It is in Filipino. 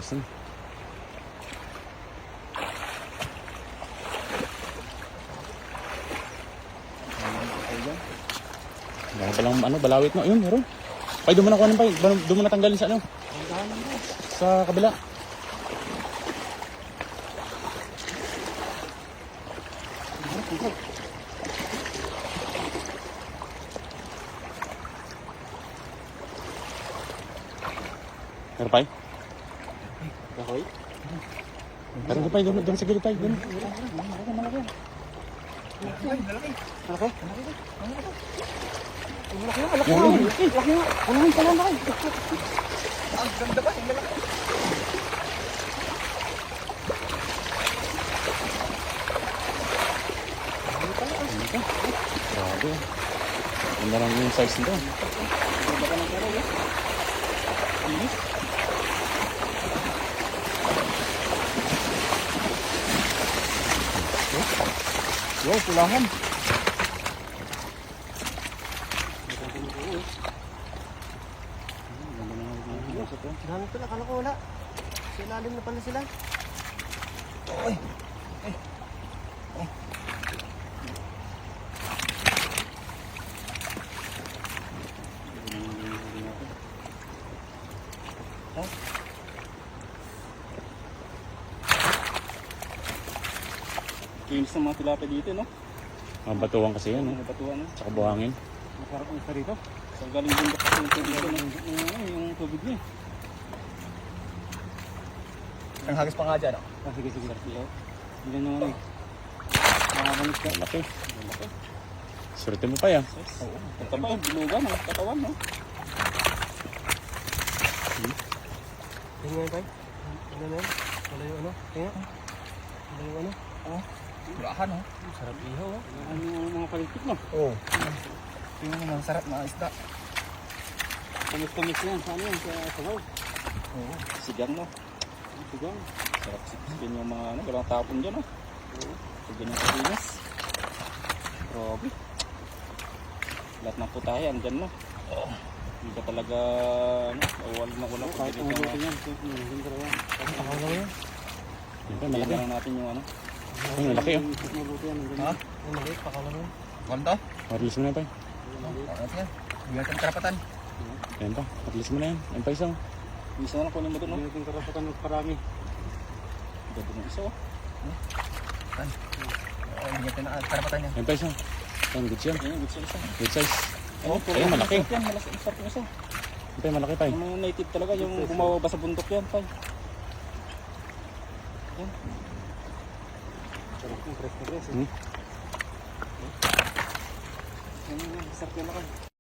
Listen. Baka palang ano, balawit mo. Ayun, meron. Pay, doon mo na kuhanin, Pay. Doon mo na tanggalin sa ano. Sa kabila. Meron, Pay? Kahoy? Parang Pay, doon sa gilid, Pay. Doon. Malaki. Ang ganda ba? Ang malaki. Grabe. Ganda lang yung size nito. Yo, pulahan. Dami pala, kala ko wala. Sa ilalim na pala sila. Oy. Kinis ng mga tilapia dito, no? Mga batuan kasi yan, no? Mga batuan, no? Tsaka buhangin. Masarap ang isa rito. Sa galing bundok kasi yung tubig dito, no? Yung tubig niya. Ang hagis pa nga dyan, oh. Sige. Oh. Hindi na naman, eh. Makakabanis ka. Malaki. Swerte mo pa yan. Oo. Pagkaba, bilugan, ang katawan, no? Tingnan nga, Tay. Tingnan na yan. Wala yung ano. Tingnan. Wala yung ano. Oh. Pulahan, oh. Sarap ihaw, oh. Ano yung mga paligpit, no? Oo. Tingnan mo, masarap na isda. Kamis-kamis yan. Saan yan? Sa sabaw. Oo. Sigang, no? Sigang. Sarap sipsipin yung mga, ano, walang tapon dyan, no? Sigang yung kapinas. Grabe. Lahat ng putahe, andyan, no? Hindi ka talaga, ano, wala Kahit ang buti yan. Hindi ko yan. Pakaw lang yan. Yan pa, malaki. lang natin yung, ano. Ay, malaki, oh. Mabuti yan. Ha? Ang maliit, pakaw lang yan. Ganda? Release mo na, Pay. Ano yan? Bigyan kang karapatan. Yan pa. Release mo na yan. Yan pa isa, oh. Isa na lang kunin mo doon, no? Bigyan kang karapatan ng parami. Ganda ng isa, oh. Bigyan kang karapatan niya. Yan pa isa. Yan, good siya. Ayan, good size, ah. Good size. Oh, ayun, malaki. Yan, malaki. Masarap yung isa. Yan pa, malaki, Pay. Yung mga native talaga, yung bumababa sa bundok yan, Pay. Yan. Sarap yung press na press. Hmm? Yan, sarap yung laki.